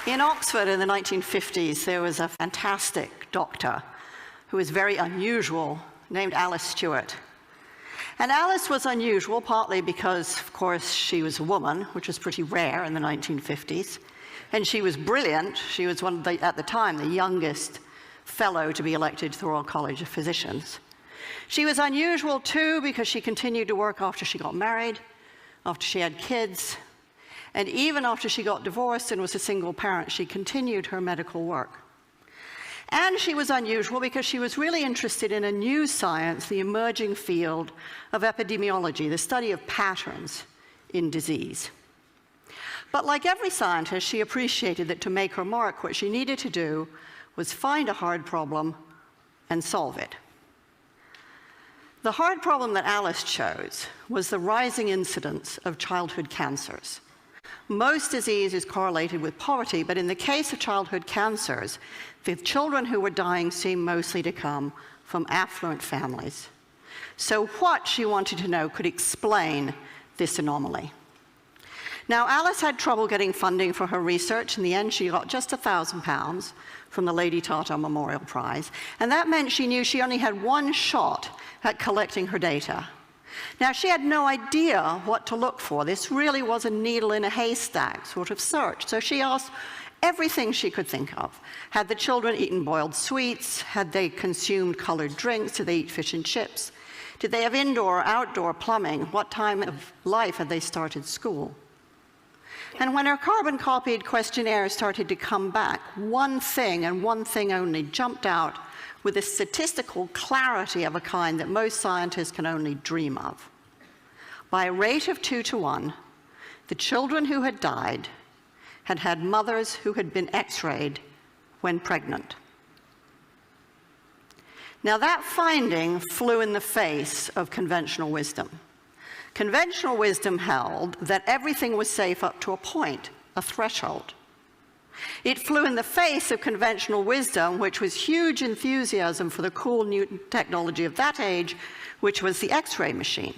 In Oxford in the 1950s, there was a fantastic doctor who was very unusual, named Alice Stewart. And Alice was unusual partly because, of course, she was a woman, which was pretty rare in the 1950s. And she was brilliant. She was one of the, at the time, the youngest fellow to be elected to the Royal College of Physicians. She was unusual, too, because she continued to work after she got married, after she had kids, and even after she got divorced and was a single parent, she continued her medical work. And she was unusual because she was really interested in a new science, the emerging field of epidemiology, the study of patterns in disease. But like every scientist, she appreciated that to make her mark, what she needed to do was find a hard problem and solve it. The hard problem that Alice chose was the rising incidence of childhood cancers. Most disease is correlated with poverty, but in the case of childhood cancers, the children who were dying seemed mostly to come from affluent families. So what, she wanted to know, could explain this anomaly? Now, Alice had trouble getting funding for her research. In the end, she got just £1,000 from the Lady Tata Memorial Prize, and that meant she knew she only had one shot at collecting her data. Now, she had no idea what to look for. This really was a needle in a haystack sort of search. So she asked everything she could think of. Had the children eaten boiled sweets? Had they consumed colored drinks? Did they eat fish and chips? Did they have indoor or outdoor plumbing? What time of life had they started school? And when her carbon-copied questionnaire started to come back, one thing and one thing only jumped out with a statistical clarity of a kind that most scientists can only dream of. By a rate of 2 to 1, the children who had died had had mothers who had been X-rayed when pregnant. Now, that finding flew in the face of conventional wisdom. Conventional wisdom held that everything was safe up to a point, a threshold. It flew in the face of conventional wisdom, which was huge enthusiasm for the cool new technology of that age, which was the X-ray machine.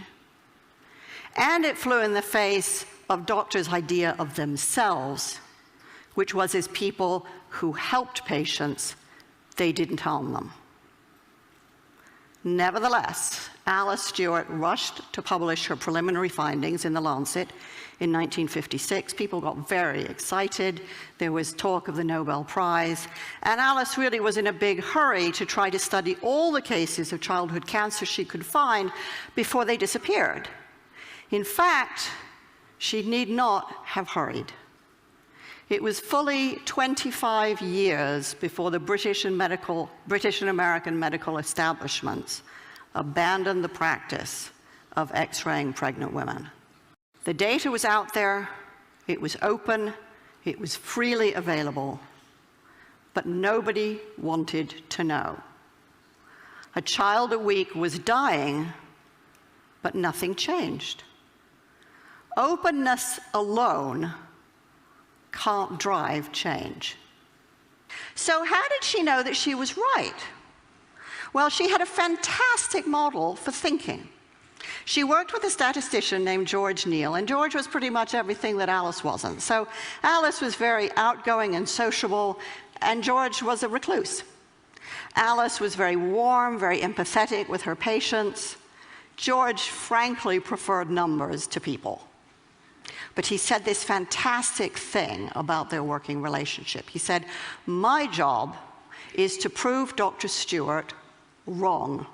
And it flew in the face of doctors' idea of themselves, which was as people who helped patients, they didn't harm them. Nevertheless, Alice Stewart rushed to publish her preliminary findings in The Lancet in 1956. People got very excited. There was talk of the Nobel Prize. And Alice really was in a big hurry to try to study all the cases of childhood cancer she could find before they disappeared. In fact, she need not have hurried. It was fully 25 years before the British and American medical establishments abandoned the practice of X-raying pregnant women. The data was out there, it was open, it was freely available, but nobody wanted to know. A child a week was dying, but nothing changed. Openness alone can't drive change. So how did she know that she was right? Well, she had a fantastic model for thinking. She worked with a statistician named George Neal, and George was pretty much everything that Alice wasn't. So Alice was very outgoing and sociable, and George was a recluse. Alice was very warm, very empathetic with her patients. George frankly preferred numbers to people. But he said this fantastic thing about their working relationship. He said, "My job is to prove Dr. Stewart wrong."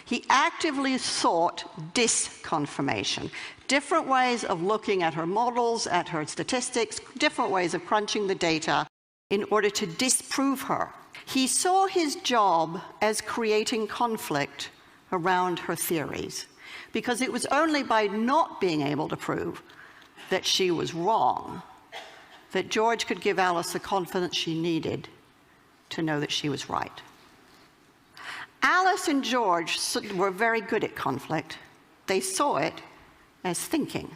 He actively sought disconfirmation, different ways of looking at her models, at her statistics, different ways of crunching the data in order to disprove her. He saw his job as creating conflict around her theories, because it was only by not being able to prove that she was wrong that George could give Alice the confidence she needed to know that she was right. Alice and George were very good at conflict. They saw it as thinking.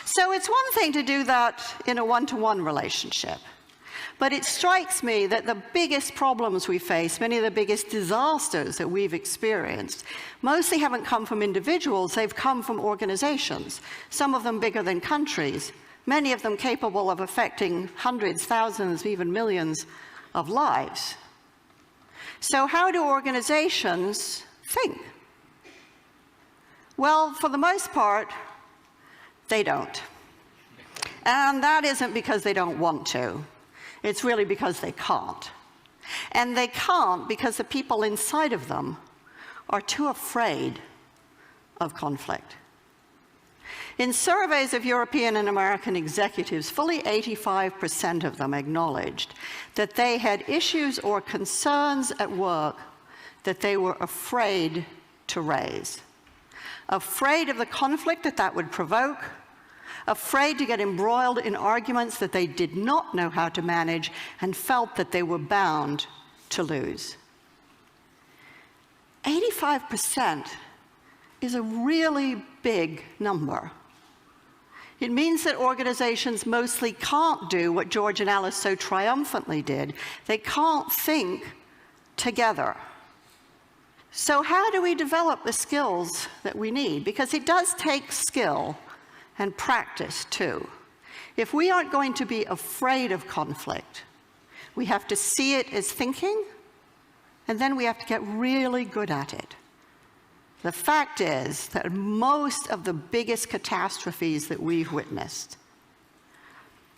So it's one thing to do that in a one-to-one relationship. But it strikes me that the biggest problems we face, many of the biggest disasters that we've experienced, mostly haven't come from individuals, they've come from organizations, some of them bigger than countries, many of them capable of affecting hundreds, thousands, even millions of lives. So how do organizations think? Well, for the most part, they don't. And that isn't because they don't want to. It's really because they can't. And they can't because the people inside of them are too afraid of conflict. In surveys of European and American executives, fully 85% of them acknowledged that they had issues or concerns at work that they were afraid to raise. Afraid of the conflict that would provoke, afraid to get embroiled in arguments that they did not know how to manage and felt that they were bound to lose. 85% is a really big number. It means that organizations mostly can't do what George and Alice so triumphantly did. They can't think together. So how do we develop the skills that we need? Because it does take skill and practice too. If we aren't going to be afraid of conflict, we have to see it as thinking, and then we have to get really good at it. The fact is that most of the biggest catastrophes that we've witnessed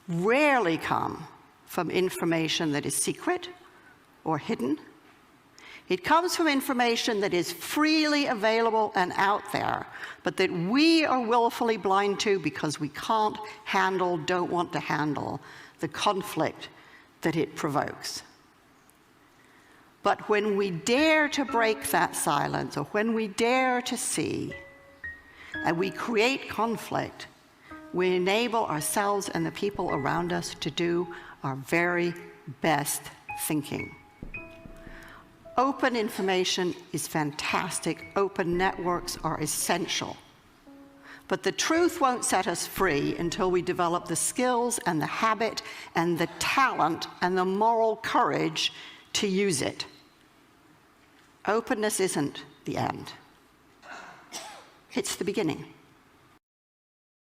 rarely come from information that is secret or hidden. It comes from information that is freely available and out there, but that we are willfully blind to because we can't handle, don't want to handle the conflict that it provokes. But when we dare to break that silence, or when we dare to see, and we create conflict, we enable ourselves and the people around us to do our very best thinking. Open information is fantastic. Open networks are essential. But the truth won't set us free until we develop the skills and the habit and the talent and the moral courage to use it. Openness isn't the end. It's the beginning.